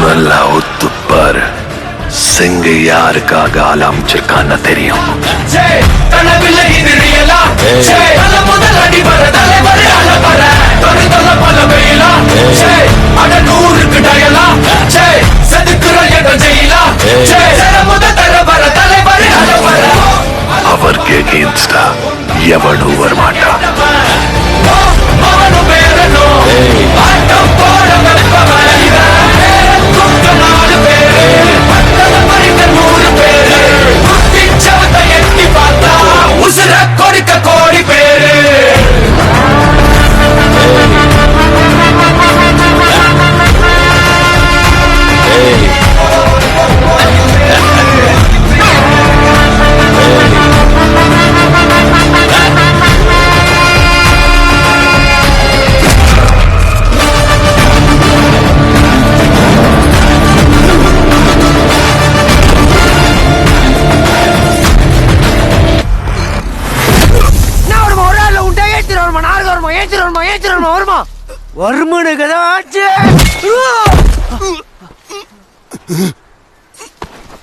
நல்லா ஒத்துப்பாரு. சிங்க யாருக்காக ஆரம்பிச்சிருக்கான்னு தெரியும். அவருக்கு எகெயின்ஸ்டா எவனு வரமாட்டா. கோடி பேரு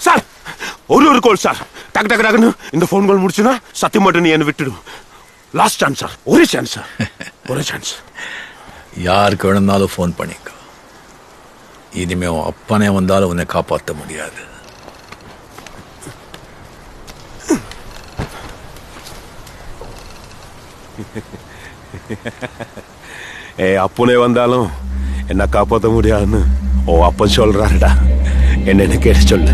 சார் ஒரு கோல் சார். டக்கு டக்கு டக்குன்னு இந்த போன் கால் முடிச்சுனா சத்தியம் மட்டும் நீ என்ன விட்டுடும். Last chance sir. ஒரே சான்ஸ் சார். ஒரே சான்ஸ். யாருக்கு வேணும்னாலும் ஃபோன் பண்ணிக்க. இனிமே உன் அப்பனே வந்தாலும் உன்னை காப்பாற்ற முடியாது. அப்பனே வந்தாலும் என்ன காப்பாற்ற முடியாதுன்னு ஓ அப்பன் சொல்றாருடா. என்னன்னு கேட்டு சொல்லு.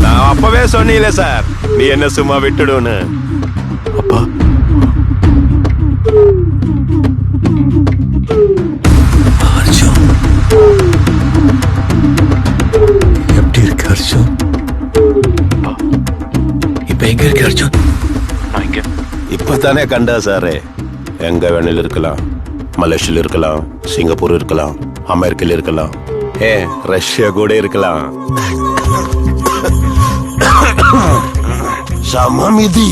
நான் அப்பவே சொன்னீல சார், நீ என்ன சும்மா விட்டுடுன்னு. அப்பா அர்ஜுன் எப்படி இருக்கு அர்ஜுன்? இப்ப எங்க இருக்கு அர்ஜுன்? இப்பதானே கண்டா சாரு. எங்க வேணில் இருக்கலாம். மலேசியா இருக்கலாம், சிங்கப்பூர் இருக்கலாம், அமெரிக்கா இருக்கலாம், ரஷ்யா கூட இருக்கலாம். சமமிதி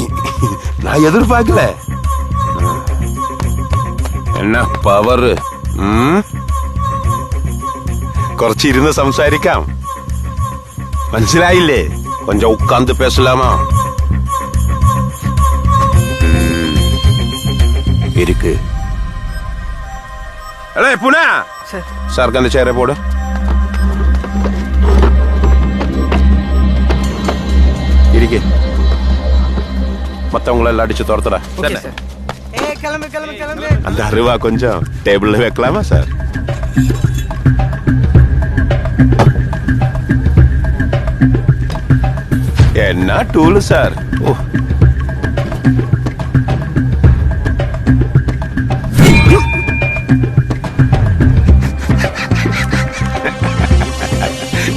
நான் எதிர்பார்க்கல. என்ன പവർ. കുറച്ചിരുന്ന് സംസാരിക്കാം. മനസ്സിലായില്ലേ? கொஞ்சம் உட்கார்ந்து பேசலாமா? இருக்கு. புனா சாருக்கு அந்த சேரை போடு. இருக்கு. மத்தவங்களை எல்லாம் அடிச்சு துரத்துடா. அந்த அருவா கொஞ்சம் டேபிள்ல வைக்கலாமா சார்? என்ன டூல் சார்? ஓ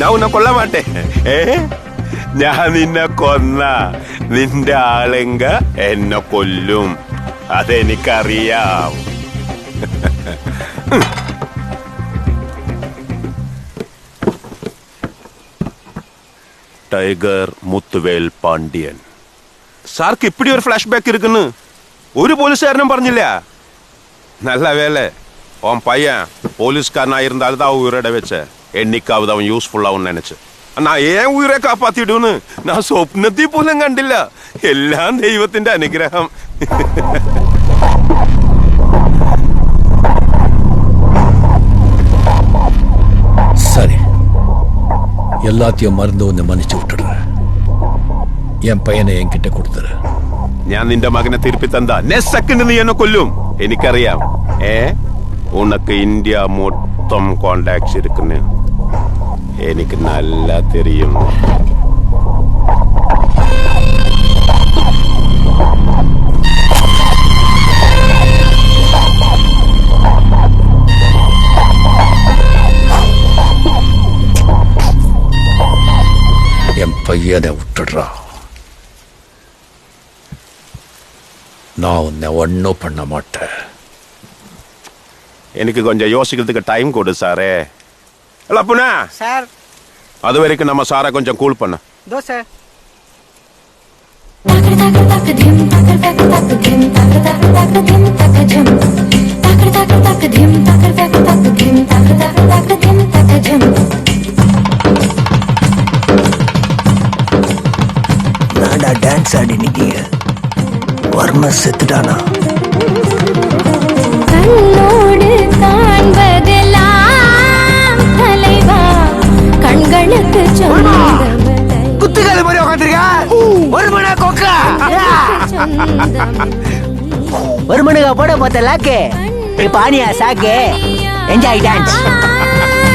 நான் உன்னை கொல்ல மாட்டேன். ഞാൻ നിന്നെ കൊന്ന നിന്റെ ആളെങ്ക എന്നെ കൊല്ലും. അതെനിക്കറിയാം. ടൈഗർ മുത്തുവേൽ പാണ്ഡ്യൻ. സാർക്ക് ഇപ്പടി ഒരു ഫ്ലാഷ് ബാക്ക് இருக்குன்னு ഒരു പോലീസുകാരനും പറഞ്ഞില്ല. நல்ல வேலை உன் பையன் போலீஸ்காரனா இருந்தாலும் தான் உயிரோட வச்ச. என்னைக்காவது அவன் யூஸ்ஃபுல் ஆகும்னு நினைச்சு. நான் ஏன் உயிரை காப்பாத்திடுன்னு நான் സ്വപ്നത്തിൽ പോലും കണ്ടില്ല. എല്ലാം ദൈവത്തിന്റെ അനുഗ്രഹം. சரி, எல்லாத்தையும் மறந்து உன்னை மன்னிச்சு விட்டுடுற. என் பையனை என்கிட்ட கொடுத்துரு. ഞാൻ നിന്റെ മകനെ തിരുപ്പി തന്നാ നെക്സ്റ്റ് സെക്കൻഡ് നീ എന്നെ കൊല്ലും. എനിക്കറിയാം. ഉനക്ക് ഇന്ത്യ മൊത്തം കോണ്ടാക്ട്സ് இருக்குன்னு എനിക്ക് நல்லா தெரியும். என் பையனை விட்டுடுறா. நான் உன்னை ஒன்னும் பண்ண மாட்டேன். எனக்கு கொஞ்சம் யோசிக்கிறதுக்கு டைம் கொடு சாரே. புனா சார், அது வரைக்கும் நம்ம சாரை கொஞ்சம் கூல் பண்ண. சார். தக தக தக திம் தக தக தக திம் தக தக தக திம் தக ஜம் தக நாடா டான்ஸ் ஆடி நிக்கிய வர்ம செத்துட்டானா? கண்ணோடு காண்பதெல்லாம் தலைவா கண்களுக்கு சொந்தமலை. குத்துக்கால மாதிரி உட்காந்துருக்கா ஒரு மணி கொக்கா ஒரு மணிக்கா போட போத்த லாக்கு பானியா சாக்கு என்ஜாய் டான்ஸ்.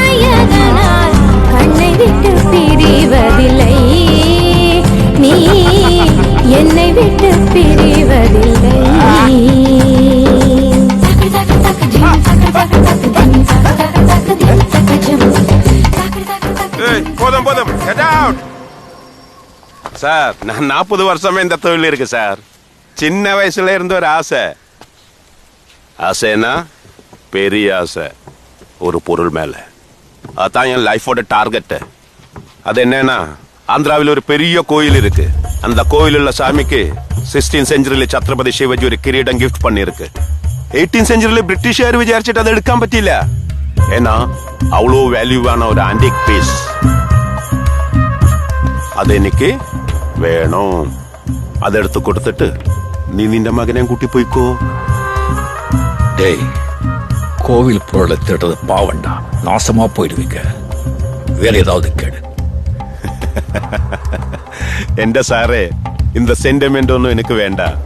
நாயகனால் கண்ணை விட்டு பிரிவதில்லை, நீ என்னை விட்டு பிரிவதில்லை. போதும் போதும் get out. சார் நான் 40 வருஷமே இந்த தொழில் இருக்கு சார். சின்ன வயசுல இருந்து ஒரு ஆசை. ஆசைன்னா பெரிய ஆசை ஒரு பொருள் மேல. அதான் என் லைஃபோட டார்கெட். அது என்னன்னா ஆந்திராவில் ஒரு பெரிய கோயில் இருக்கு. அந்த கோயில் உள்ள சாமிக்கு 16th centuryல சத்ரபதி சிவாஜி ஒரு கிரீடம் கிஃப்ட் பண்ணிருக்கு. 18th centuryல பிரிட்டிஷார் விசாரிச்சுட்டு அதை எடுக்காம பத்தியிല്ല. ஏன்னா அவ்வளோ வேல்யூவான ஒரு ஆன்டிக் பீஸ். அது എനിക്ക് வேணும். அதை எடுத்து கொடுத்துட்டு நீ நின்ற மகனே கூட்டி போய்க்கோ. டேய், கோவில் பொருளை திருடுறது பாவண்டா, நாசமா போயிடுவீங்க. வேற ஏதாவது கேடு. എന്റെ സാറേ இந்த சென்டிமெண்ட் ஒன்றும் எனக்கு வேண்டாம்.